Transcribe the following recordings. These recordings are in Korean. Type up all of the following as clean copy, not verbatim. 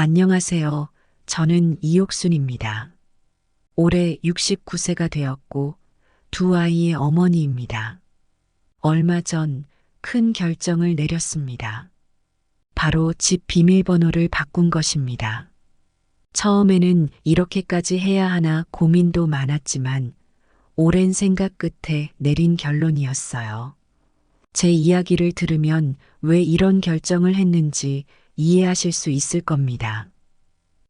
안녕하세요. 저는 이옥순입니다. 올해 69세가 되었고 두 아이의 어머니입니다. 얼마 전 큰 결정을 내렸습니다. 바로 집 비밀번호를 바꾼 것입니다. 처음에는 이렇게까지 해야 하나 고민도 많았지만 오랜 생각 끝에 내린 결론이었어요. 제 이야기를 들으면 왜 이런 결정을 했는지 이해하실 수 있을 겁니다.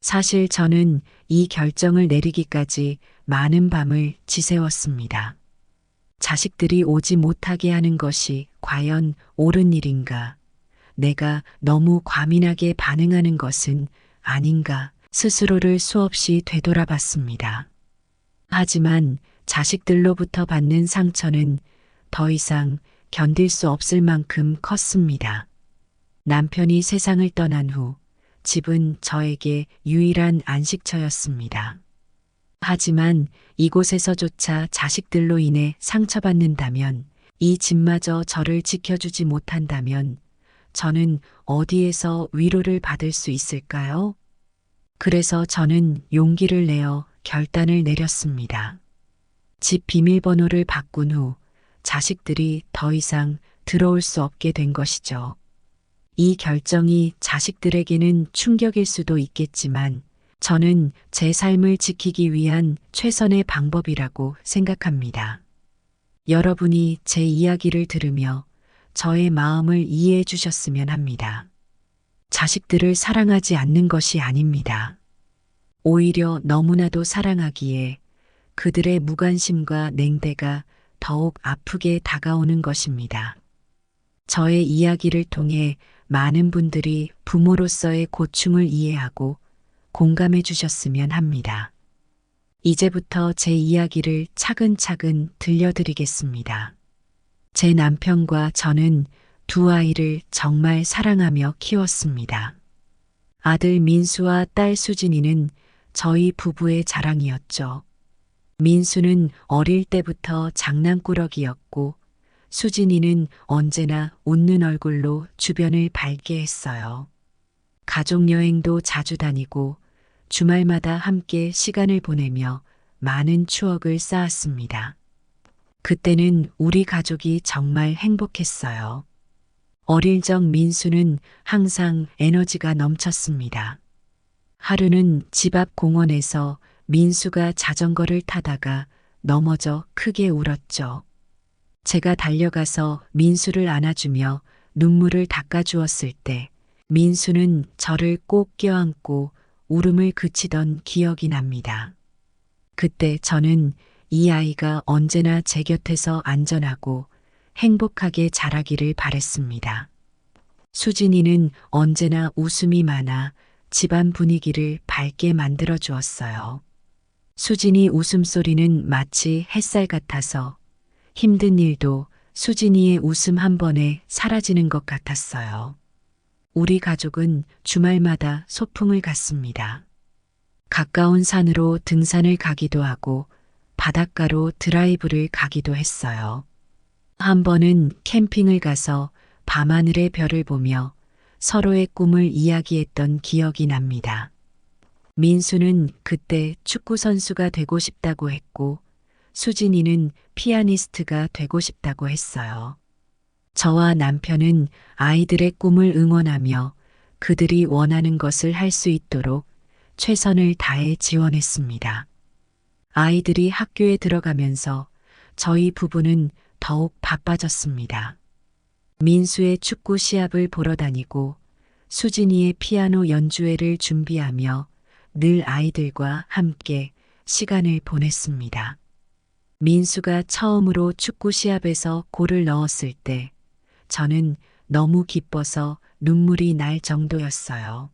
사실 저는 이 결정을 내리기까지 많은 밤을 지새웠습니다. 자식들이 오지 못하게 하는 것이 과연 옳은 일인가? 내가 너무 과민하게 반응하는 것은 아닌가? 스스로를 수없이 되돌아봤습니다. 하지만 자식들로부터 받는 상처는 더 이상 견딜 수 없을 만큼 컸습니다. 남편이 세상을 떠난 후 집은 저에게 유일한 안식처였습니다. 하지만 이곳에서조차 자식들로 인해 상처받는다면, 이 집마저 저를 지켜주지 못한다면 저는 어디에서 위로를 받을 수 있을까요? 그래서 저는 용기를 내어 결단을 내렸습니다. 집 비밀번호를 바꾼 후 자식들이 더 이상 들어올 수 없게 된 것이죠. 이 결정이 자식들에게는 충격일 수도 있겠지만 저는 제 삶을 지키기 위한 최선의 방법이라고 생각합니다. 여러분이 제 이야기를 들으며 저의 마음을 이해해 주셨으면 합니다. 자식들을 사랑하지 않는 것이 아닙니다. 오히려 너무나도 사랑하기에 그들의 무관심과 냉대가 더욱 아프게 다가오는 것입니다. 저의 이야기를 통해 많은 분들이 부모로서의 고충을 이해하고 공감해 주셨으면 합니다. 이제부터 제 이야기를 차근차근 들려드리겠습니다. 제 남편과 저는 두 아이를 정말 사랑하며 키웠습니다. 아들 민수와 딸 수진이는 저희 부부의 자랑이었죠. 민수는 어릴 때부터 장난꾸러기였고 수진이는 언제나 웃는 얼굴로 주변을 밝게 했어요. 가족여행도 자주 다니고 주말마다 함께 시간을 보내며 많은 추억을 쌓았습니다. 그때는 우리 가족이 정말 행복했어요. 어릴 적 민수는 항상 에너지가 넘쳤습니다. 하루는 집 앞 공원에서 민수가 자전거를 타다가 넘어져 크게 울었죠. 제가 달려가서 민수를 안아주며 눈물을 닦아주었을 때 민수는 저를 꼭 껴안고 울음을 그치던 기억이 납니다. 그때 저는 이 아이가 언제나 제 곁에서 안전하고 행복하게 자라기를 바랬습니다. 수진이는 언제나 웃음이 많아 집안 분위기를 밝게 만들어 주었어요. 수진이 웃음소리는 마치 햇살 같아서 힘든 일도 수진이의 웃음 한 번에 사라지는 것 같았어요. 우리 가족은 주말마다 소풍을 갔습니다. 가까운 산으로 등산을 가기도 하고 바닷가로 드라이브를 가기도 했어요. 한 번은 캠핑을 가서 밤하늘의 별을 보며 서로의 꿈을 이야기했던 기억이 납니다. 민수는 그때 축구 선수가 되고 싶다고 했고 수진이는 피아니스트가 되고 싶다고 했어요. 저와 남편은 아이들의 꿈을 응원하며 그들이 원하는 것을 할 수 있도록 최선을 다해 지원했습니다. 아이들이 학교에 들어가면서 저희 부부는 더욱 바빠졌습니다. 민수의 축구 시합을 보러 다니고 수진이의 피아노 연주회를 준비하며 늘 아이들과 함께 시간을 보냈습니다. 민수가 처음으로 축구 시합에서 골을 넣었을 때 저는 너무 기뻐서 눈물이 날 정도였어요.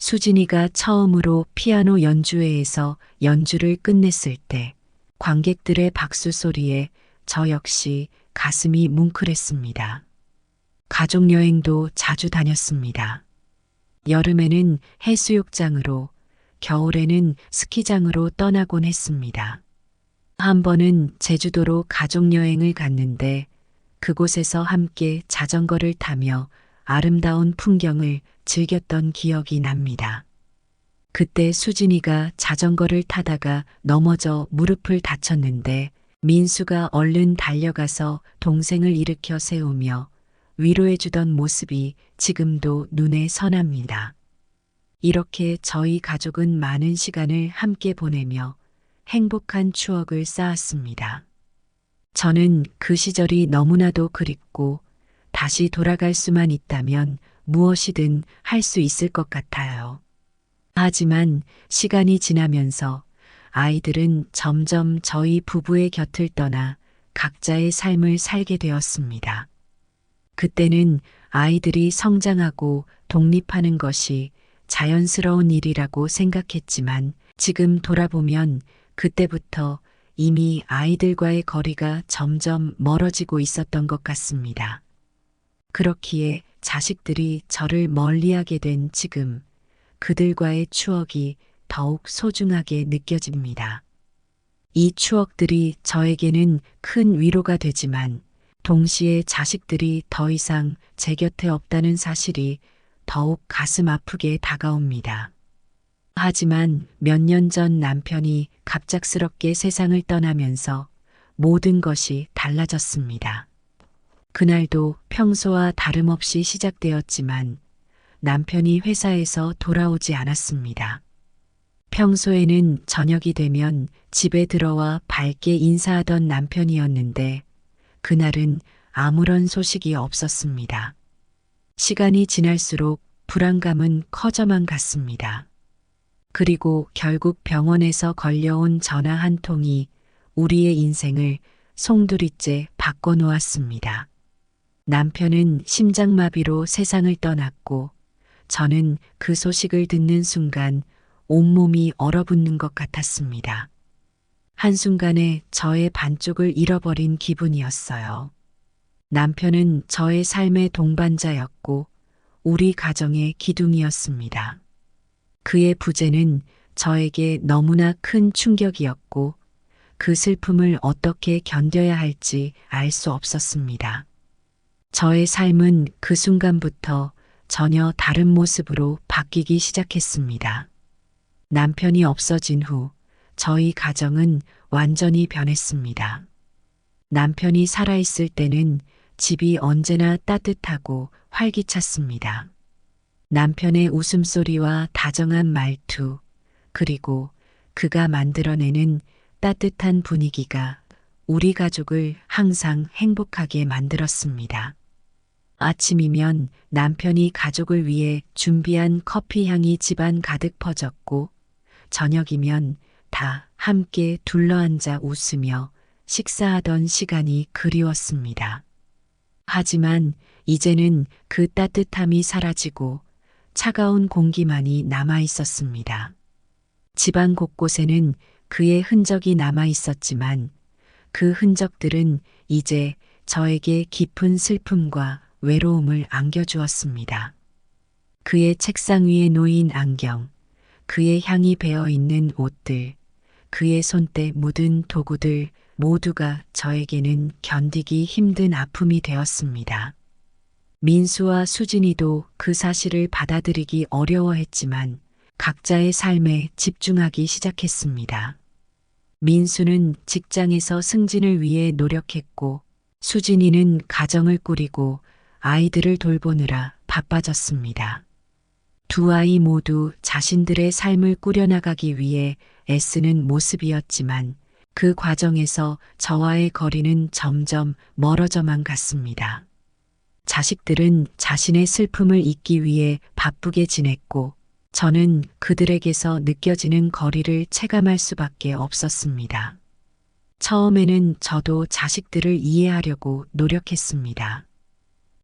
수진이가 처음으로 피아노 연주회에서 연주를 끝냈을 때 관객들의 박수 소리에 저 역시 가슴이 뭉클했습니다. 가족여행도 자주 다녔습니다. 여름에는 해수욕장으로, 겨울에는 스키장으로 떠나곤 했습니다. 한 번은 제주도로 가족여행을 갔는데 그곳에서 함께 자전거를 타며 아름다운 풍경을 즐겼던 기억이 납니다. 그때 수진이가 자전거를 타다가 넘어져 무릎을 다쳤는데 민수가 얼른 달려가서 동생을 일으켜 세우며 위로해주던 모습이 지금도 눈에 선합니다. 이렇게 저희 가족은 많은 시간을 함께 보내며 행복한 추억을 쌓았습니다. 저는 그 시절이 너무나도 그립고 다시 돌아갈 수만 있다면 무엇이든 할 수 있을 것 같아요. 하지만 시간이 지나면서 아이들은 점점 저희 부부의 곁을 떠나 각자의 삶을 살게 되었습니다. 그때는 아이들이 성장하고 독립하는 것이 자연스러운 일이라고 생각했지만 지금 돌아보면 그때부터 이미 아이들과의 거리가 점점 멀어지고 있었던 것 같습니다. 그렇기에 자식들이 저를 멀리하게 된 지금 그들과의 추억이 더욱 소중하게 느껴집니다. 이 추억들이 저에게는 큰 위로가 되지만 동시에 자식들이 더 이상 제 곁에 없다는 사실이 더욱 가슴 아프게 다가옵니다. 하지만 몇 년 전 남편이 갑작스럽게 세상을 떠나면서 모든 것이 달라졌습니다. 그날도 평소와 다름없이 시작되었지만 남편이 회사에서 돌아오지 않았습니다. 평소에는 저녁이 되면 집에 들어와 밝게 인사하던 남편이었는데 그날은 아무런 소식이 없었습니다. 시간이 지날수록 불안감은 커져만 갔습니다. 그리고 결국 병원에서 걸려온 전화 한 통이 우리의 인생을 송두리째 바꿔놓았습니다. 남편은 심장마비로 세상을 떠났고 저는 그 소식을 듣는 순간 온몸이 얼어붙는 것 같았습니다. 한순간에 저의 반쪽을 잃어버린 기분이었어요. 남편은 저의 삶의 동반자였고 우리 가정의 기둥이었습니다. 그의 부재는 저에게 너무나 큰 충격이었고 그 슬픔을 어떻게 견뎌야 할지 알 수 없었습니다. 저의 삶은 그 순간부터 전혀 다른 모습으로 바뀌기 시작했습니다. 남편이 없어진 후 저희 가정은 완전히 변했습니다. 남편이 살아있을 때는 집이 언제나 따뜻하고 활기찼습니다. 남편의 웃음소리와 다정한 말투, 그리고 그가 만들어내는 따뜻한 분위기가 우리 가족을 항상 행복하게 만들었습니다. 아침이면 남편이 가족을 위해 준비한 커피 향이 집안 가득 퍼졌고 저녁이면 다 함께 둘러앉아 웃으며 식사하던 시간이 그리웠습니다. 하지만 이제는 그 따뜻함이 사라지고 차가운 공기만이 남아 있었습니다. 집안 곳곳에는 그의 흔적이 남아 있었지만 그 흔적들은 이제 저에게 깊은 슬픔과 외로움을 안겨주었습니다. 그의 책상 위에 놓인 안경, 그의 향이 배어 있는 옷들, 그의 손때 묻은 도구들 모두가 저에게는 견디기 힘든 아픔이 되었습니다. 민수와 수진이도 그 사실을 받아들이기 어려워했지만 각자의 삶에 집중하기 시작했습니다. 민수는 직장에서 승진을 위해 노력했고 수진이는 가정을 꾸리고 아이들을 돌보느라 바빠졌습니다. 두 아이 모두 자신들의 삶을 꾸려나가기 위해 애쓰는 모습이었지만 그 과정에서 저와의 거리는 점점 멀어져만 갔습니다. 자식들은 자신의 슬픔을 잊기 위해 바쁘게 지냈고 저는 그들에게서 느껴지는 거리를 체감할 수밖에 없었습니다. 처음에는 저도 자식들을 이해하려고 노력했습니다.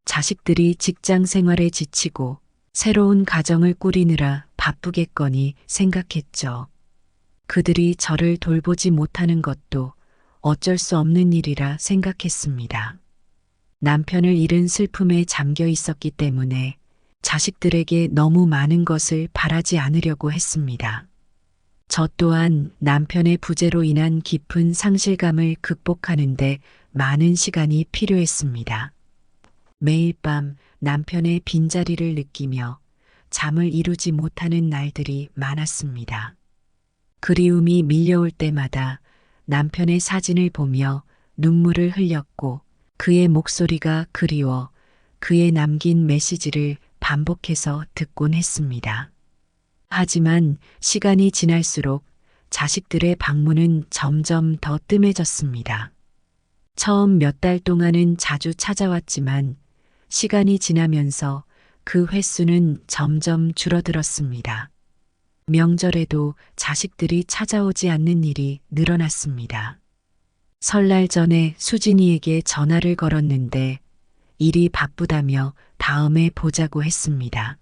자식들이 직장 생활에 지치고 새로운 가정을 꾸리느라 바쁘겠거니 생각했죠. 그들이 저를 돌보지 못하는 것도 어쩔 수 없는 일이라 생각했습니다. 남편을 잃은 슬픔에 잠겨 있었기 때문에 자식들에게 너무 많은 것을 바라지 않으려고 했습니다. 저 또한 남편의 부재로 인한 깊은 상실감을 극복하는데 많은 시간이 필요했습니다. 매일 밤 남편의 빈자리를 느끼며 잠을 이루지 못하는 날들이 많았습니다. 그리움이 밀려올 때마다 남편의 사진을 보며 눈물을 흘렸고 그의 목소리가 그리워 그의 남긴 메시지를 반복해서 듣곤 했습니다. 하지만 시간이 지날수록 자식들의 방문은 점점 더 뜸해졌습니다. 처음 몇 달 동안은 자주 찾아왔지만 시간이 지나면서 그 횟수는 점점 줄어들었습니다. 명절에도 자식들이 찾아오지 않는 일이 늘어났습니다. 설날 전에 수진이에게 전화를 걸었는데 일이 바쁘다며 다음에 보자고 했습니다.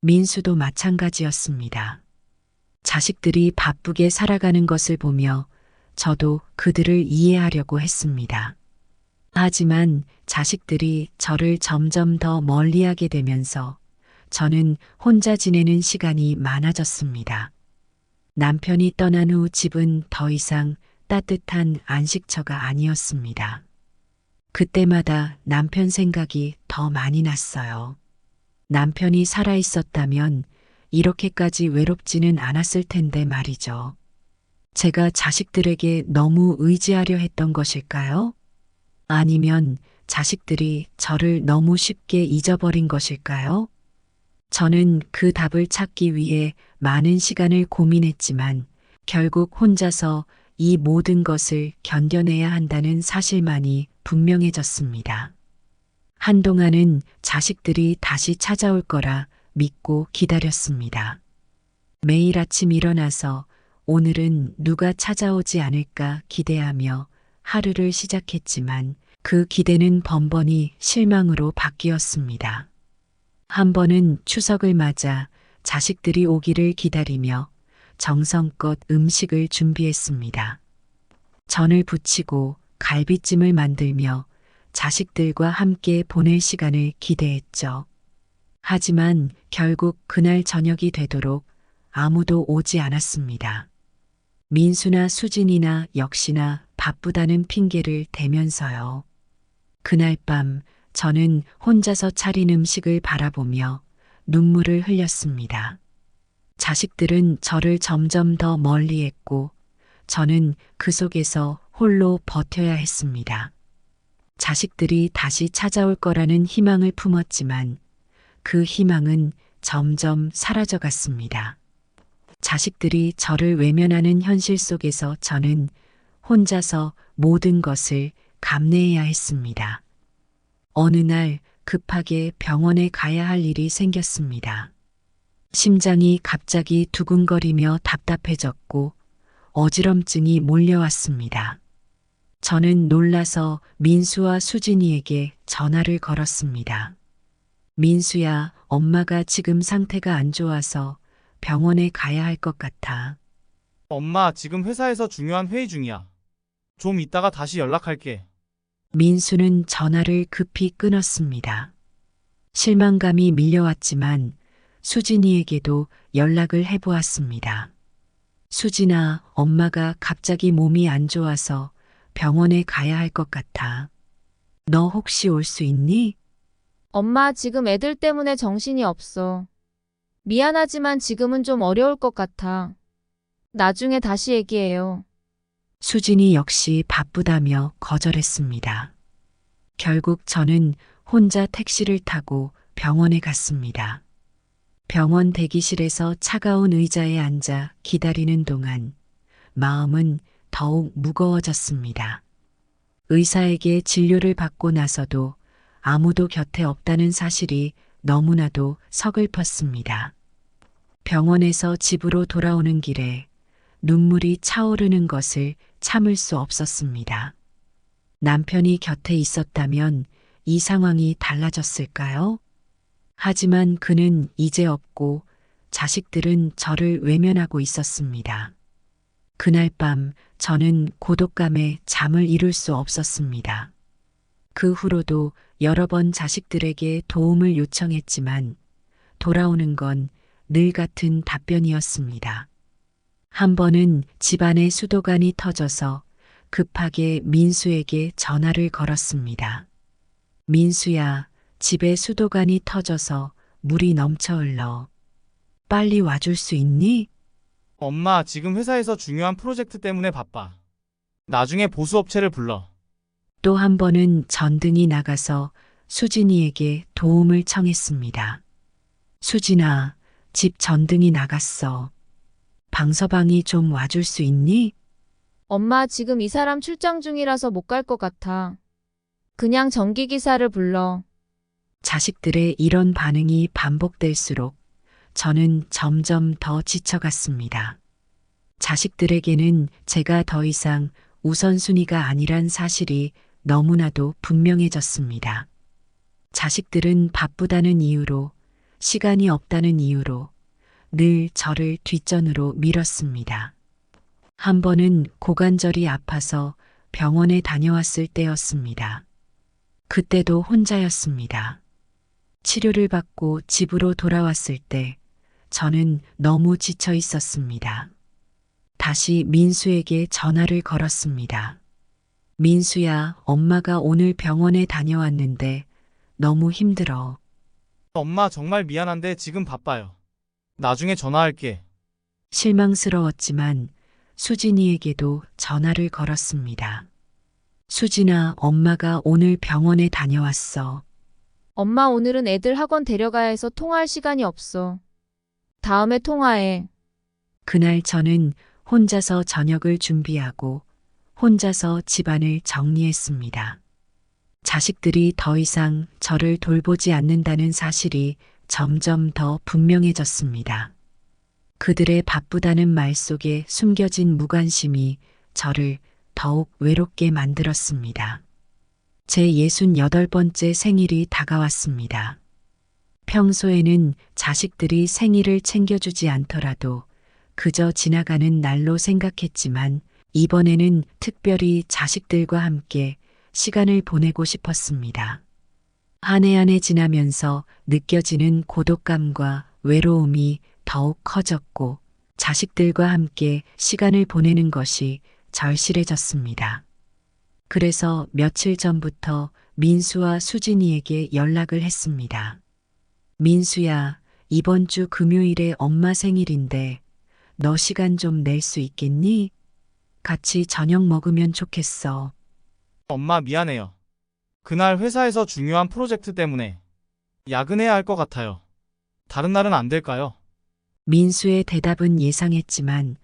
민수도 마찬가지였습니다. 자식들이 바쁘게 살아가는 것을 보며 저도 그들을 이해하려고 했습니다. 하지만 자식들이 저를 점점 더 멀리하게 되면서 저는 혼자 지내는 시간이 많아졌습니다. 남편이 떠난 후 집은 더 이상 따뜻한 안식처가 아니었습니다. 그때마다 남편 생각이 더 많이 났어요. 남편이 살아있었다면 이렇게까지 외롭지는 않았을 텐데 말이죠. 제가 자식들에게 너무 의지하려 했던 것일까요? 아니면 자식들이 저를 너무 쉽게 잊어버린 것일까요? 저는 그 답을 찾기 위해 많은 시간을 고민했지만 결국 혼자서 이 모든 것을 견뎌내야 한다는 사실만이 분명해졌습니다. 한동안은 자식들이 다시 찾아올 거라 믿고 기다렸습니다. 매일 아침 일어나서 오늘은 누가 찾아오지 않을까 기대하며 하루를 시작했지만 그 기대는 번번이 실망으로 바뀌었습니다. 한 번은 추석을 맞아 자식들이 오기를 기다리며 정성껏 음식을 준비했습니다. 전을 부치고 갈비찜을 만들며 자식들과 함께 보낼 시간을 기대했죠. 하지만 결국 그날 저녁이 되도록 아무도 오지 않았습니다. 민수나 수진이나 역시나 바쁘다는 핑계를 대면서요. 그날 밤 저는 혼자서 차린 음식을 바라보며 눈물을 흘렸습니다. 자식들은 저를 점점 더 멀리했고 저는 그 속에서 홀로 버텨야 했습니다. 자식들이 다시 찾아올 거라는 희망을 품었지만 그 희망은 점점 사라져갔습니다. 자식들이 저를 외면하는 현실 속에서 저는 혼자서 모든 것을 감내해야 했습니다. 어느 날 급하게 병원에 가야 할 일이 생겼습니다. 심장이 갑자기 두근거리며 답답해졌고 어지럼증이 몰려왔습니다. 저는 놀라서 민수와 수진이에게 전화를 걸었습니다. 민수야, 엄마가 지금 상태가 안 좋아서 병원에 가야 할 것 같아. 엄마, 지금 회사에서 중요한 회의 중이야. 좀 이따가 다시 연락할게. 민수는 전화를 급히 끊었습니다. 실망감이 밀려왔지만 수진이에게도 연락을 해보았습니다. 수진아, 엄마가 갑자기 몸이 안 좋아서 병원에 가야 할 것 같아. 너 혹시 올 수 있니? 엄마, 지금 애들 때문에 정신이 없어. 미안하지만 지금은 좀 어려울 것 같아. 나중에 다시 얘기해요. 수진이 역시 바쁘다며 거절했습니다. 결국 저는 혼자 택시를 타고 병원에 갔습니다. 병원 대기실에서 차가운 의자에 앉아 기다리는 동안 마음은 더욱 무거워졌습니다. 의사에게 진료를 받고 나서도 아무도 곁에 없다는 사실이 너무나도 서글펐습니다. 병원에서 집으로 돌아오는 길에 눈물이 차오르는 것을 참을 수 없었습니다. 남편이 곁에 있었다면 이 상황이 달라졌을까요? 하지만 그는 이제 없고 자식들은 저를 외면하고 있었습니다. 그날 밤 저는 고독감에 잠을 이룰 수 없었습니다. 그 후로도 여러 번 자식들에게 도움을 요청했지만 돌아오는 건 늘 같은 답변이었습니다. 한 번은 집안의 수도관이 터져서 급하게 민수에게 전화를 걸었습니다. 민수야, 집에 수도관이 터져서 물이 넘쳐 흘러. 빨리 와줄 수 있니? 엄마, 지금 회사에서 중요한 프로젝트 때문에 바빠. 나중에 보수업체를 불러. 또 한 번은 전등이 나가서 수진이에게 도움을 청했습니다. 수진아, 집 전등이 나갔어. 방서방이 좀 와줄 수 있니? 엄마 지금 이 사람 출장 중이라서 못 갈 것 같아. 그냥 전기기사를 불러. 자식들의 이런 반응이 반복될수록 저는 점점 더 지쳐갔습니다. 자식들에게는 제가 더 이상 우선순위가 아니란 사실이 너무나도 분명해졌습니다. 자식들은 바쁘다는 이유로, 시간이 없다는 이유로 늘 저를 뒷전으로 밀었습니다. 한 번은 고관절이 아파서 병원에 다녀왔을 때였습니다. 그때도 혼자였습니다. 치료를 받고 집으로 돌아왔을 때 저는 너무 지쳐 있었습니다. 다시 민수에게 전화를 걸었습니다. 민수야, 엄마가 오늘 병원에 다녀왔는데 너무 힘들어. 엄마, 정말 미안한데 지금 바빠요. 나중에 전화할게. 실망스러웠지만 수진이에게도 전화를 걸었습니다. 수진아, 엄마가 오늘 병원에 다녀왔어. 엄마 오늘은 애들 학원 데려가야 해서 통화할 시간이 없어. 다음에 통화해. 그날 저는 혼자서 저녁을 준비하고 혼자서 집안을 정리했습니다. 자식들이 더 이상 저를 돌보지 않는다는 사실이 점점 더 분명해졌습니다. 그들의 바쁘다는 말 속에 숨겨진 무관심이 저를 더욱 외롭게 만들었습니다. 제 68번째 생일이 다가왔습니다. 평소에는 자식들이 생일을 챙겨주지 않더라도 그저 지나가는 날로 생각했지만 이번에는 특별히 자식들과 함께 시간을 보내고 싶었습니다. 한 해 한 해 지나면서 느껴지는 고독감과 외로움이 더욱 커졌고 자식들과 함께 시간을 보내는 것이 절실해졌습니다. 그래서 며칠 전부터 민수와 수진이에게 연락을 했습니다. 민수야, 이번 주 금요일에 엄마 생일인데 너 시간 좀 낼 수 있겠니? 같이 저녁 먹으면 좋겠어. 엄마, 미안해요. 그날 회사에서 중요한 프로젝트 때문에 야근해야 할 것 같아요. 다른 날은 안 될까요? 민수의 대답은 예상했지만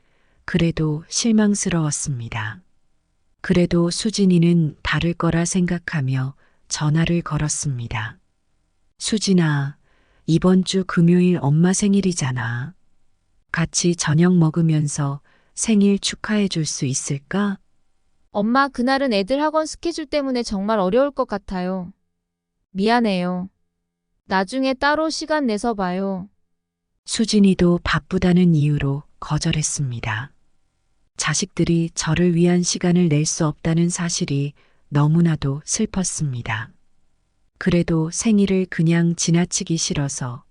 그래도 실망스러웠습니다. 그래도 수진이는 다를 거라 생각하며 전화를 걸었습니다. 수진아, 이번 주 금요일 엄마 생일이잖아. 같이 저녁 먹으면서 생일 축하해 줄 수 있을까? 엄마 그날은 애들 학원 스케줄 때문에 정말 어려울 것 같아요. 미안해요. 나중에 따로 시간 내서 봐요. 수진이도 바쁘다는 이유로 거절했습니다. 자식들이 저를 위한 시간을 낼 수 없다는 사실이 너무나도 슬펐습니다. 그래도 생일을 그냥 지나치기 싫어서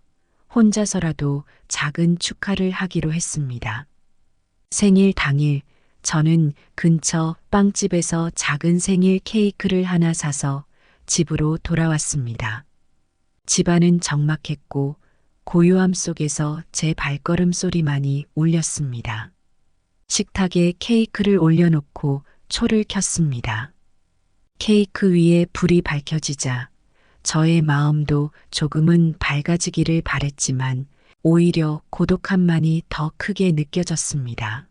혼자서라도 작은 축하를 하기로 했습니다. 생일 당일 저는 근처 빵집에서 작은 생일 케이크를 하나 사서 집으로 돌아왔습니다. 집안은 적막했고 고요함 속에서 제 발걸음 소리만이 울렸습니다. 식탁에 케이크를 올려놓고 초를 켰습니다. 케이크 위에 불이 밝혀지자 저의 마음도 조금은 밝아지기를 바랬지만 오히려 고독함만이 더 크게 느껴졌습니다.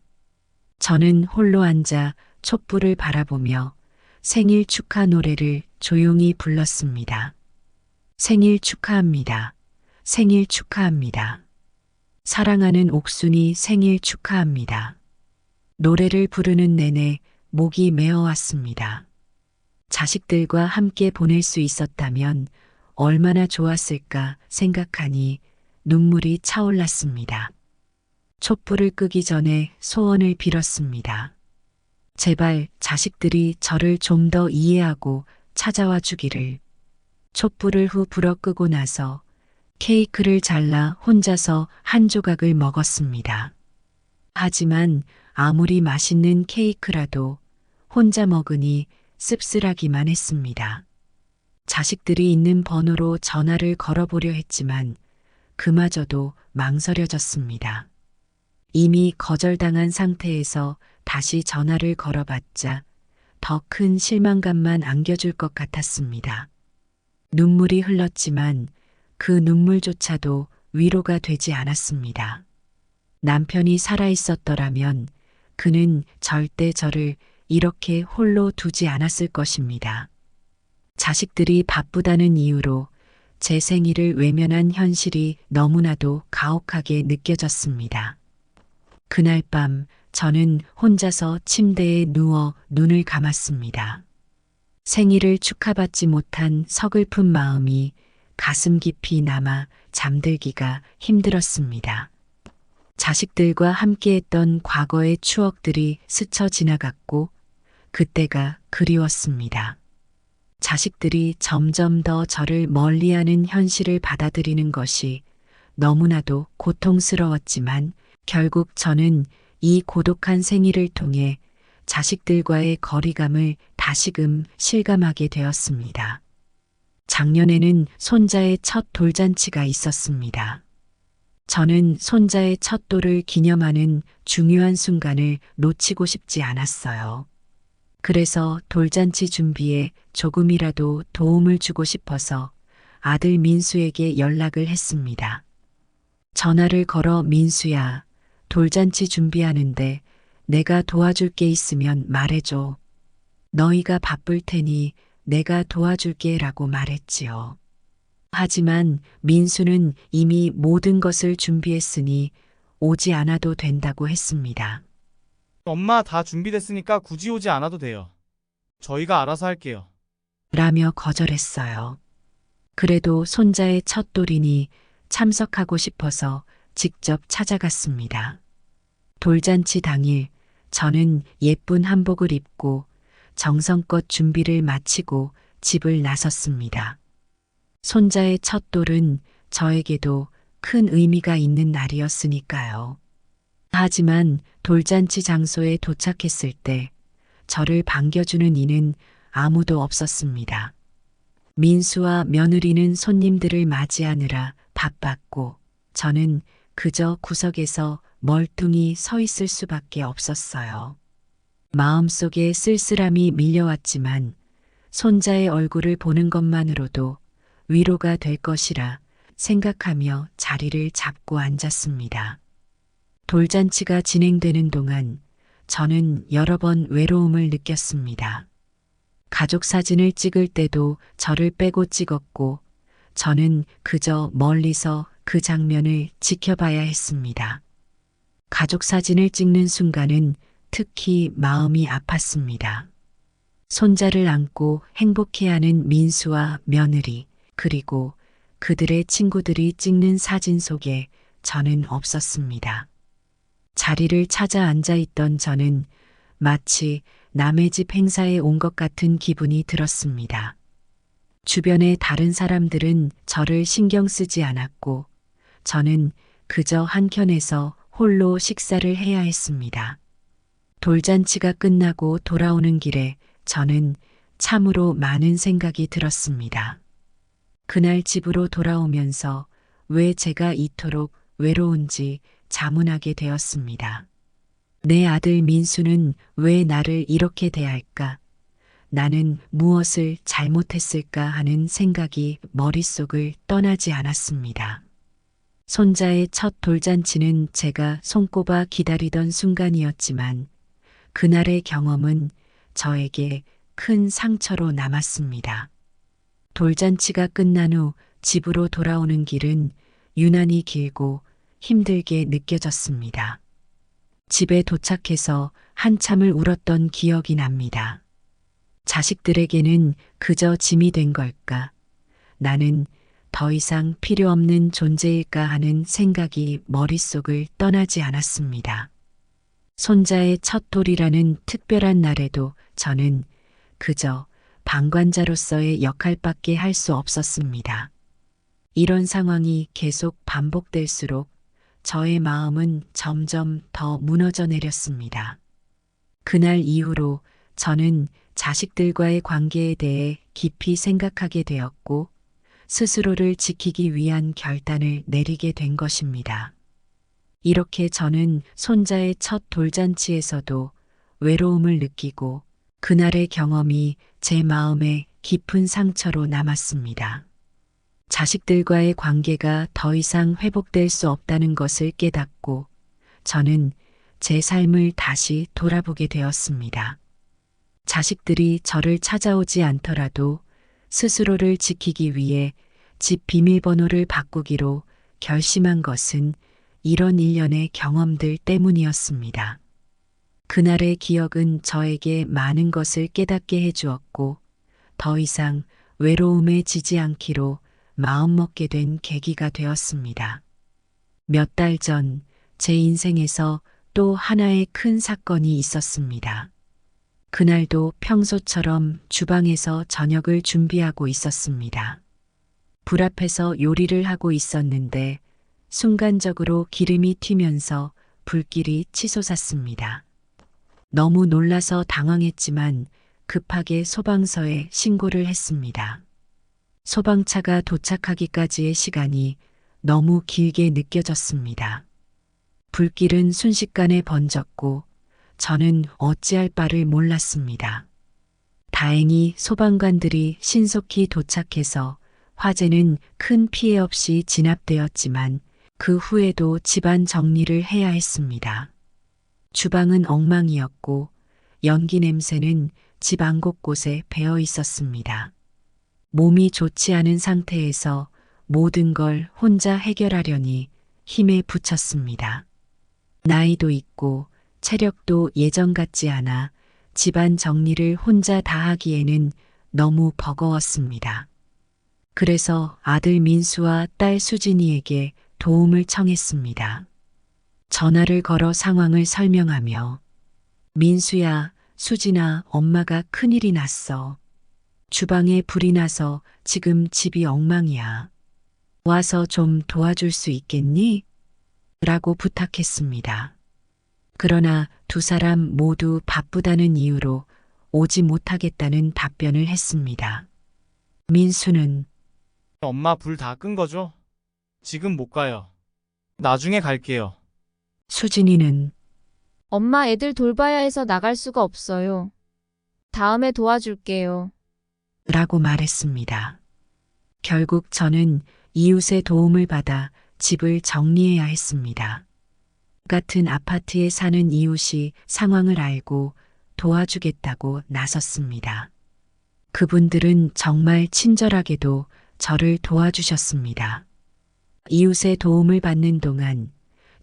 저는 홀로 앉아 촛불을 바라보며 생일 축하 노래를 조용히 불렀습니다. 생일 축하합니다. 생일 축하합니다. 사랑하는 옥순이 생일 축하합니다. 노래를 부르는 내내 목이 메어왔습니다. 자식들과 함께 보낼 수 있었다면 얼마나 좋았을까 생각하니 눈물이 차올랐습니다. 촛불을 끄기 전에 소원을 빌었습니다. 제발 자식들이 저를 좀 더 이해하고 찾아와 주기를. 촛불을 후 불어 끄고 나서 케이크를 잘라 혼자서 한 조각을 먹었습니다. 하지만 아무리 맛있는 케이크라도 혼자 먹으니 씁쓸하기만 했습니다. 자식들이 있는 번호로 전화를 걸어보려 했지만 그마저도 망설여졌습니다. 이미 거절당한 상태에서 다시 전화를 걸어봤자 더 큰 실망감만 안겨줄 것 같았습니다. 눈물이 흘렀지만 그 눈물조차도 위로가 되지 않았습니다. 남편이 살아있었더라면 그는 절대 저를 이렇게 홀로 두지 않았을 것입니다. 자식들이 바쁘다는 이유로 제 생일을 외면한 현실이 너무나도 가혹하게 느껴졌습니다. 그날 밤 저는 혼자서 침대에 누워 눈을 감았습니다. 생일을 축하받지 못한 서글픈 마음이 가슴 깊이 남아 잠들기가 힘들었습니다. 자식들과 함께했던 과거의 추억들이 스쳐 지나갔고 그때가 그리웠습니다. 자식들이 점점 더 저를 멀리하는 현실을 받아들이는 것이 너무나도 고통스러웠지만 결국 저는 이 고독한 생일을 통해 자식들과의 거리감을 다시금 실감하게 되었습니다. 작년에는 손자의 첫 돌잔치가 있었습니다. 저는 손자의 첫 돌을 기념하는 중요한 순간을 놓치고 싶지 않았어요. 그래서 돌잔치 준비에 조금이라도 도움을 주고 싶어서 아들 민수에게 연락을 했습니다. 전화를 걸어 민수야, 돌잔치 준비하는데 내가 도와줄 게 있으면 말해줘. 너희가 바쁠 테니 내가 도와줄게 라고 말했지요. 하지만 민수는 이미 모든 것을 준비했으니 오지 않아도 된다고 했습니다. 엄마 다 준비됐으니까 굳이 오지 않아도 돼요. 저희가 알아서 할게요. 라며 거절했어요. 그래도 손자의 첫 돌이니 참석하고 싶어서 직접 찾아갔습니다. 돌잔치 당일 저는 예쁜 한복을 입고 정성껏 준비를 마치고 집을 나섰습니다. 손자의 첫 돌은 저에게도 큰 의미가 있는 날이었으니까요. 하지만 돌잔치 장소에 도착했을 때 저를 반겨주는 이는 아무도 없었습니다. 민수와 며느리는 손님들을 맞이하느라 바빴고 저는 그저 구석에서 멀뚱히 서 있을 수밖에 없었어요. 마음속에 쓸쓸함이 밀려왔지만 손자의 얼굴을 보는 것만으로도 위로가 될 것이라 생각하며 자리를 잡고 앉았습니다. 돌잔치가 진행되는 동안 저는 여러 번 외로움을 느꼈습니다. 가족 사진을 찍을 때도 저를 빼고 찍었고 저는 그저 멀리서 그 장면을 지켜봐야 했습니다. 가족 사진을 찍는 순간은 특히 마음이 아팠습니다. 손자를 안고 행복해하는 민수와 며느리 그리고 그들의 친구들이 찍는 사진 속에 저는 없었습니다. 자리를 찾아 앉아 있던 저는 마치 남의 집 행사에 온 것 같은 기분이 들었습니다. 주변의 다른 사람들은 저를 신경 쓰지 않았고 저는 그저 한켠에서 홀로 식사를 해야 했습니다. 돌잔치가 끝나고 돌아오는 길에 저는 참으로 많은 생각이 들었습니다. 그날 집으로 돌아오면서 왜 제가 이토록 외로운지 자문하게 되었습니다. 내 아들 민수는 왜 나를 이렇게 대할까? 나는 무엇을 잘못했을까 하는 생각이 머릿속을 떠나지 않았습니다. 손자의 첫 돌잔치는 제가 손꼽아 기다리던 순간이었지만 그날의 경험은 저에게 큰 상처로 남았습니다. 돌잔치가 끝난 후 집으로 돌아오는 길은 유난히 길고 힘들게 느껴졌습니다. 집에 도착해서 한참을 울었던 기억이 납니다. 자식들에게는 그저 짐이 된 걸까? 나는 더 이상 필요 없는 존재일까 하는 생각이 머릿속을 떠나지 않았습니다. 손자의 첫 돌이라는 특별한 날에도 저는 그저 방관자로서의 역할밖에 할 수 없었습니다. 이런 상황이 계속 반복될수록 저의 마음은 점점 더 무너져 내렸습니다. 그날 이후로 저는 자식들과의 관계에 대해 깊이 생각하게 되었고 스스로를 지키기 위한 결단을 내리게 된 것입니다. 이렇게 저는 손자의 첫 돌잔치에서도 외로움을 느끼고 그날의 경험이 제 마음에 깊은 상처로 남았습니다. 자식들과의 관계가 더 이상 회복될 수 없다는 것을 깨닫고 저는 제 삶을 다시 돌아보게 되었습니다. 자식들이 저를 찾아오지 않더라도 스스로를 지키기 위해 집 비밀번호를 바꾸기로 결심한 것은 이런 일련의 경험들 때문이었습니다. 그날의 기억은 저에게 많은 것을 깨닫게 해주었고 더 이상 외로움에 지지 않기로 마음먹게 된 계기가 되었습니다. 몇 달 전 제 인생에서 또 하나의 큰 사건이 있었습니다. 그날도 평소처럼 주방에서 저녁을 준비하고 있었습니다. 불 앞에서 요리를 하고 있었는데 순간적으로 기름이 튀면서 불길이 치솟았습니다. 너무 놀라서 당황했지만 급하게 소방서에 신고를 했습니다. 소방차가 도착하기까지의 시간이 너무 길게 느껴졌습니다. 불길은 순식간에 번졌고 저는 어찌할 바를 몰랐습니다. 다행히 소방관들이 신속히 도착해서 화재는 큰 피해 없이 진압되었지만 그 후에도 집안 정리를 해야 했습니다. 주방은 엉망이었고 연기 냄새는 집 안 곳곳에 배어 있었습니다. 몸이 좋지 않은 상태에서 모든 걸 혼자 해결하려니 힘에 부쳤습니다. 나이도 있고 체력도 예전 같지 않아 집안 정리를 혼자 다 하기에는 너무 버거웠습니다. 그래서 아들 민수와 딸 수진이에게 도움을 청했습니다. 전화를 걸어 상황을 설명하며 민수야, 수진아, 엄마가 큰일이 났어. 주방에 불이 나서 지금 집이 엉망이야. 와서 좀 도와줄 수 있겠니? 라고 부탁했습니다. 그러나 두 사람 모두 바쁘다는 이유로 오지 못하겠다는 답변을 했습니다. 민수는 엄마 불 다 끈 거죠? 지금 못 가요. 나중에 갈게요. 수진이는 엄마 애들 돌봐야 해서 나갈 수가 없어요. 다음에 도와줄게요. 라고 말했습니다. 결국 저는 이웃의 도움을 받아 집을 정리해야 했습니다. 같은 아파트에 사는 이웃이 상황을 알고 도와주겠다고 나섰습니다. 그분들은 정말 친절하게도 저를 도와주셨습니다. 이웃의 도움을 받는 동안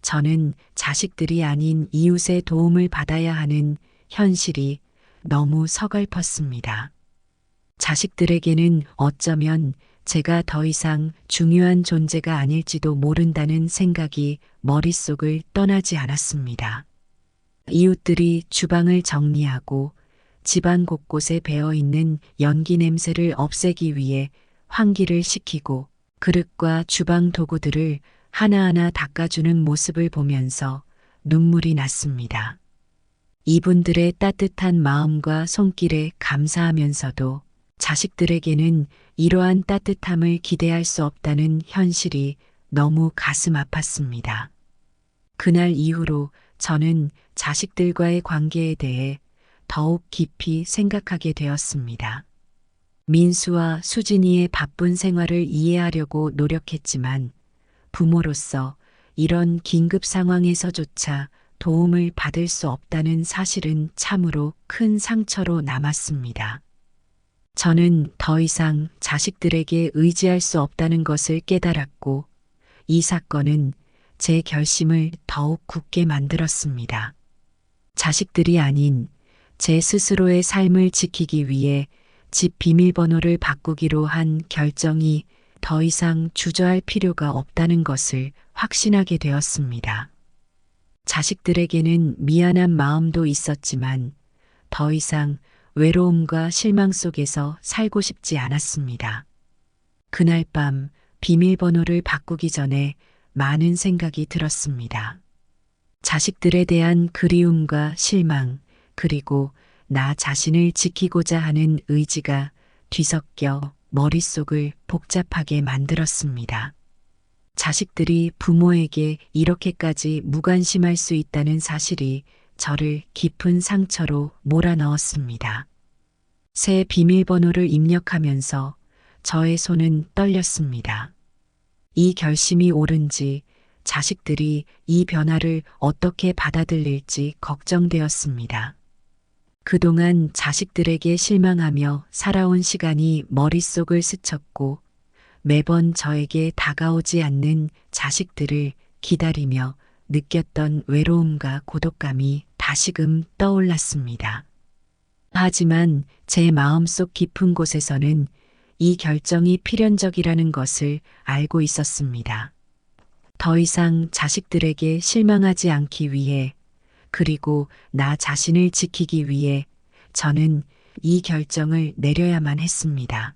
저는 자식들이 아닌 이웃의 도움을 받아야 하는 현실이 너무 서글펐습니다. 자식들에게는 어쩌면 제가 더 이상 중요한 존재가 아닐지도 모른다는 생각이 머릿속을 떠나지 않았습니다. 이웃들이 주방을 정리하고 집안 곳곳에 배어있는 연기 냄새를 없애기 위해 환기를 시키고 그릇과 주방 도구들을 하나하나 닦아주는 모습을 보면서 눈물이 났습니다. 이분들의 따뜻한 마음과 손길에 감사하면서도 자식들에게는 이러한 따뜻함을 기대할 수 없다는 현실이 너무 가슴 아팠습니다. 그날 이후로 저는 자식들과의 관계에 대해 더욱 깊이 생각하게 되었습니다. 민수와 수진이의 바쁜 생활을 이해하려고 노력했지만 부모로서 이런 긴급 상황에서조차 도움을 받을 수 없다는 사실은 참으로 큰 상처로 남았습니다. 저는 더 이상 자식들에게 의지할 수 없다는 것을 깨달았고 이 사건은 제 결심을 더욱 굳게 만들었습니다. 자식들이 아닌 제 스스로의 삶을 지키기 위해 집 비밀번호를 바꾸기로 한 결정이 더 이상 주저할 필요가 없다는 것을 확신하게 되었습니다. 자식들에게는 미안한 마음도 있었지만 더 이상 외로움과 실망 속에서 살고 싶지 않았습니다. 그날 밤 비밀번호를 바꾸기 전에 많은 생각이 들었습니다. 자식들에 대한 그리움과 실망, 그리고 나 자신을 지키고자 하는 의지가 뒤섞여 머릿속을 복잡하게 만들었습니다. 자식들이 부모에게 이렇게까지 무관심할 수 있다는 사실이 저를 깊은 상처로 몰아넣었습니다. 새 비밀번호를 입력하면서 저의 손은 떨렸습니다. 이 결심이 옳은지 자식들이 이 변화를 어떻게 받아들일지 걱정되었습니다. 그동안 자식들에게 실망하며 살아온 시간이 머릿속을 스쳤고 매번 저에게 다가오지 않는 자식들을 기다리며 느꼈던 외로움과 고독감이 다시금 떠올랐습니다. 하지만 제 마음속 깊은 곳에서는 이 결정이 필연적이라는 것을 알고 있었습니다. 더 이상 자식들에게 실망하지 않기 위해 그리고 나 자신을 지키기 위해 저는 이 결정을 내려야만 했습니다.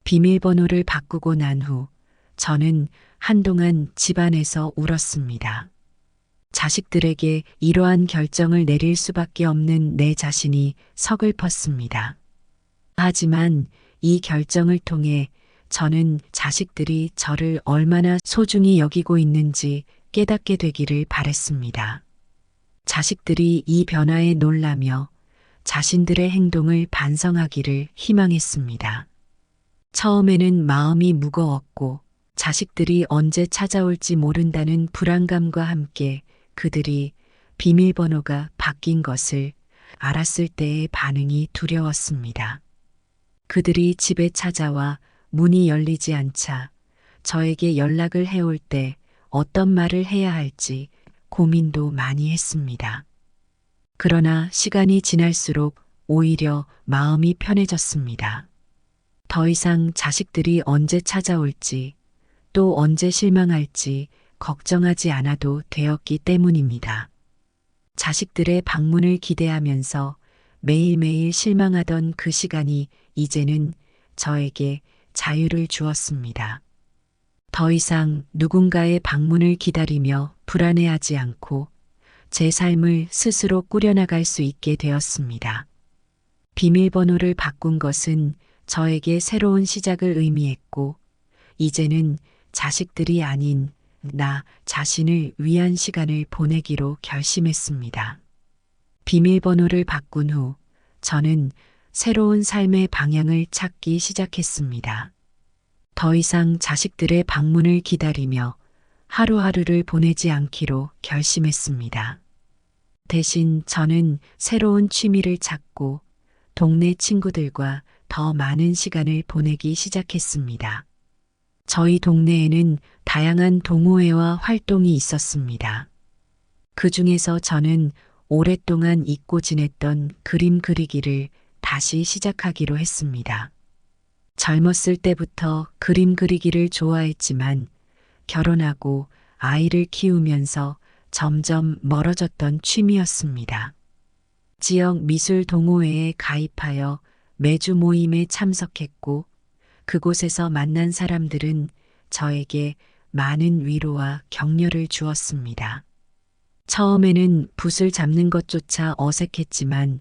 비밀번호를 바꾸고 난 후 저는 한동안 집안에서 울었습니다. 자식들에게 이러한 결정을 내릴 수밖에 없는 내 자신이 서글펐습니다. 하지만 이 결정을 통해 저는 자식들이 저를 얼마나 소중히 여기고 있는지 깨닫게 되기를 바랬습니다. 자식들이 이 변화에 놀라며 자신들의 행동을 반성하기를 희망했습니다. 처음에는 마음이 무거웠고 자식들이 언제 찾아올지 모른다는 불안감과 함께 그들이 비밀번호가 바뀐 것을 알았을 때의 반응이 두려웠습니다. 그들이 집에 찾아와 문이 열리지 않자 저에게 연락을 해올 때 어떤 말을 해야 할지 고민도 많이 했습니다. 그러나 시간이 지날수록 오히려 마음이 편해졌습니다. 더 이상 자식들이 언제 찾아올지 또 언제 실망할지 걱정하지 않아도 되었기 때문입니다. 자식들의 방문을 기대하면서 매일매일 실망하던 그 시간이 이제는 저에게 자유를 주었습니다. 더 이상 누군가의 방문을 기다리며 불안해하지 않고 제 삶을 스스로 꾸려나갈 수 있게 되었습니다. 비밀번호를 바꾼 것은 저에게 새로운 시작을 의미했고, 이제는 자식들이 아닌 나 자신을 위한 시간을 보내기로 결심했습니다. 비밀번호를 바꾼 후 저는 새로운 삶의 방향을 찾기 시작했습니다. 더 이상 자식들의 방문을 기다리며 하루하루를 보내지 않기로 결심했습니다. 대신 저는 새로운 취미를 찾고 동네 친구들과 더 많은 시간을 보내기 시작했습니다. 저희 동네에는 다양한 동호회와 활동이 있었습니다. 그 중에서 저는 오랫동안 잊고 지냈던 그림 그리기를 다시 시작하기로 했습니다. 젊었을 때부터 그림 그리기를 좋아했지만 결혼하고 아이를 키우면서 점점 멀어졌던 취미였습니다. 지역 미술 동호회에 가입하여 매주 모임에 참석했고 그곳에서 만난 사람들은 저에게 많은 위로와 격려를 주었습니다. 처음에는 붓을 잡는 것조차 어색했지만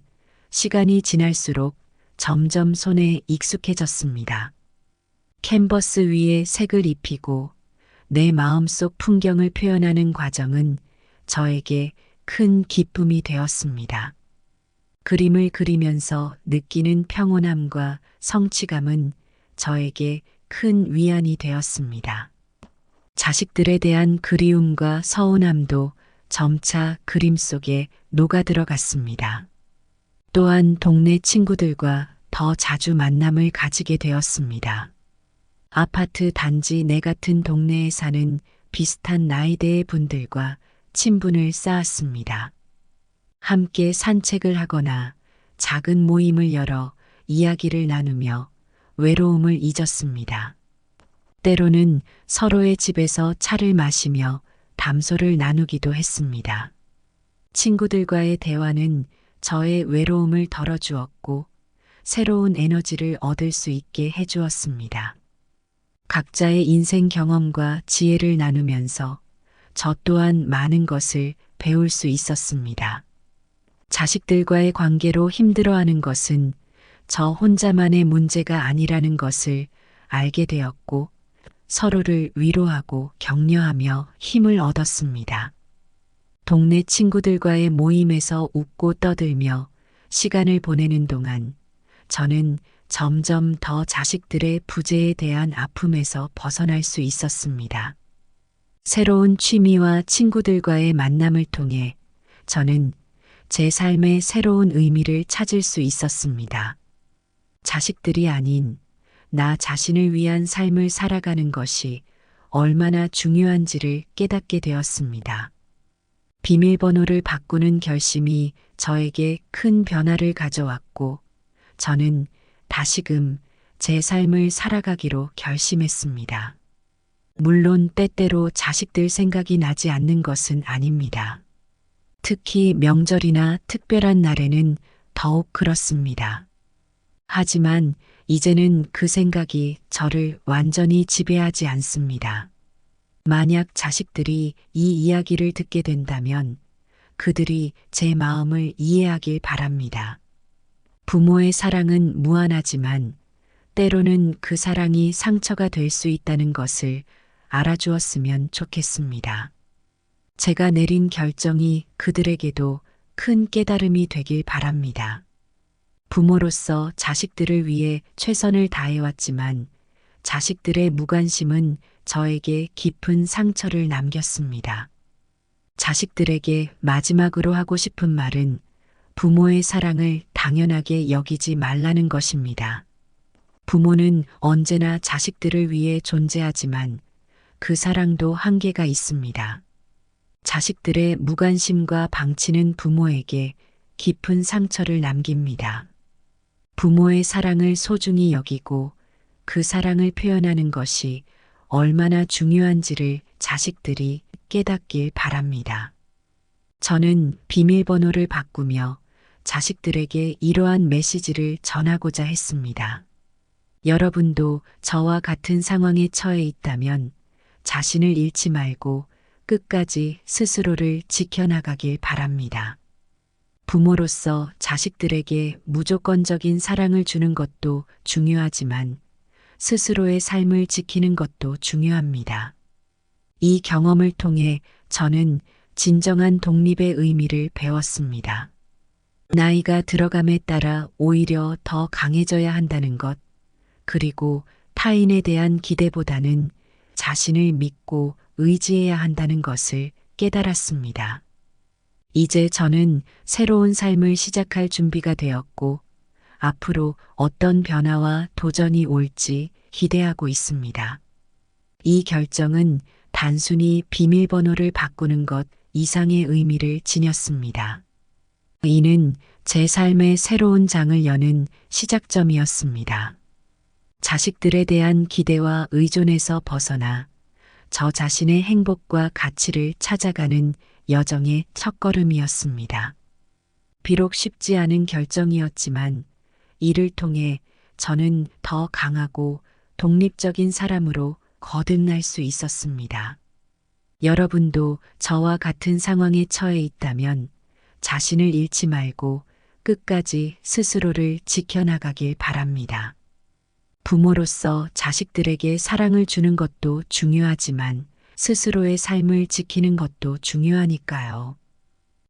시간이 지날수록 점점 손에 익숙해졌습니다. 캔버스 위에 색을 입히고 내 마음속 풍경을 표현하는 과정은 저에게 큰 기쁨이 되었습니다. 그림을 그리면서 느끼는 평온함과 성취감은 저에게 큰 위안이 되었습니다. 자식들에 대한 그리움과 서운함도 점차 그림 속에 녹아들어갔습니다. 또한 동네 친구들과 더 자주 만남을 가지게 되었습니다. 아파트 단지 내 같은 동네에 사는 비슷한 나이대의 분들과 친분을 쌓았습니다. 함께 산책을 하거나 작은 모임을 열어 이야기를 나누며 외로움을 잊었습니다. 때로는 서로의 집에서 차를 마시며 담소를 나누기도 했습니다. 친구들과의 대화는 저의 외로움을 덜어주었고 새로운 에너지를 얻을 수 있게 해주었습니다. 각자의 인생 경험과 지혜를 나누면서 저 또한 많은 것을 배울 수 있었습니다. 자식들과의 관계로 힘들어하는 것은 저 혼자만의 문제가 아니라는 것을 알게 되었고 서로를 위로하고 격려하며 힘을 얻었습니다. 동네 친구들과의 모임에서 웃고 떠들며 시간을 보내는 동안 저는 점점 더 자식들의 부재에 대한 아픔에서 벗어날 수 있었습니다. 새로운 취미와 친구들과의 만남을 통해 저는 제 삶의 새로운 의미를 찾을 수 있었습니다. 자식들이 아닌 나 자신을 위한 삶을 살아가는 것이 얼마나 중요한지를 깨닫게 되었습니다. 비밀번호를 바꾸는 결심이 저에게 큰 변화를 가져왔고 저는 다시금 제 삶을 살아가기로 결심했습니다. 물론 때때로 자식들 생각이 나지 않는 것은 아닙니다. 특히 명절이나 특별한 날에는 더욱 그렇습니다. 하지만 이제는 그 생각이 저를 완전히 지배하지 않습니다. 만약 자식들이 이 이야기를 듣게 된다면 그들이 제 마음을 이해하길 바랍니다. 부모의 사랑은 무한하지만 때로는 그 사랑이 상처가 될 수 있다는 것을 알아주었으면 좋겠습니다. 제가 내린 결정이 그들에게도 큰 깨달음이 되길 바랍니다. 부모로서 자식들을 위해 최선을 다해왔지만 자식들의 무관심은 저에게 깊은 상처를 남겼습니다. 자식들에게 마지막으로 하고 싶은 말은 부모의 사랑을 당연하게 여기지 말라는 것입니다. 부모는 언제나 자식들을 위해 존재하지만 그 사랑도 한계가 있습니다. 자식들의 무관심과 방치는 부모에게 깊은 상처를 남깁니다. 부모의 사랑을 소중히 여기고 그 사랑을 표현하는 것이 얼마나 중요한지를 자식들이 깨닫길 바랍니다. 저는 비밀번호를 바꾸며 자식들에게 이러한 메시지를 전하고자 했습니다. 여러분도 저와 같은 상황에 처해 있다면 자신을 잃지 말고 끝까지 스스로를 지켜나가길 바랍니다. 부모로서 자식들에게 무조건적인 사랑을 주는 것도 중요하지만 스스로의 삶을 지키는 것도 중요합니다. 이 경험을 통해 저는 진정한 독립의 의미를 배웠습니다. 나이가 들어감에 따라 오히려 더 강해져야 한다는 것, 그리고 타인에 대한 기대보다는 자신을 믿고 의지해야 한다는 것을 깨달았습니다. 이제 저는 새로운 삶을 시작할 준비가 되었고 앞으로 어떤 변화와 도전이 올지 기대하고 있습니다. 이 결정은 단순히 비밀번호를 바꾸는 것 이상의 의미를 지녔습니다. 이는 제 삶의 새로운 장을 여는 시작점이었습니다. 자식들에 대한 기대와 의존에서 벗어나 저 자신의 행복과 가치를 찾아가는 여정의 첫걸음이었습니다. 비록 쉽지 않은 결정이었지만 이를 통해 저는 더 강하고 독립적인 사람으로 거듭날 수 있었습니다. 여러분도 저와 같은 상황에 처해 있다면 자신을 잃지 말고 끝까지 스스로를 지켜나가길 바랍니다. 부모로서 자식들에게 사랑을 주는 것도 중요하지만 스스로의 삶을 지키는 것도 중요하니까요.